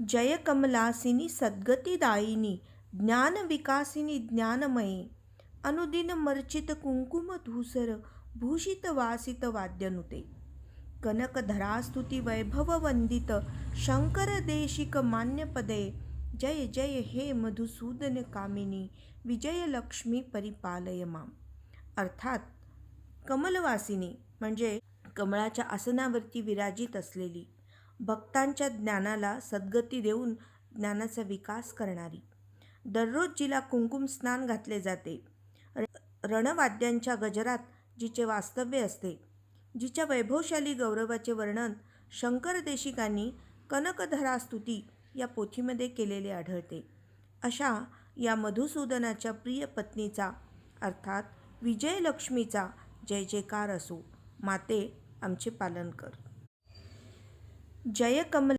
जय कमलासिनी सद्गतिदायिनी ज्ञानविकासिनी ज्ञानमये अनुदिन मर्चित कुंकुम धूसर भूषित वासित वाद्यनुते कनकधरास्तुती वैभव वंदित शंकर देशिक मान्यपदे जय जय हे मधुसूदन कामिनी विजयलक्ष्मी परिपालय माम. अर्थात कमलवासिनी म्हणजे कमळाच्या आसनावरती विराजित असलेली, भक्तांच्या ज्ञानाला सद्गती देऊन ज्ञानाचा विकास करणारी, दररोज जिला कुंकुम स्नान घातले जाते, रणवाद्यांच्या गजरात जिचे वास्तव्य असते, जिच्या वैभवशाली गौरवाचे वर्णन शंकर देशिकांनी कनकधरास्तुती या पोथीमध्ये केलेले आढळते, अशा या मधुसूदनाच्या प्रिय पत्नीचा अर्थात विजयलक्ष्मीचा जय जयकार असो. माते आमचे पालन कर. जय कमल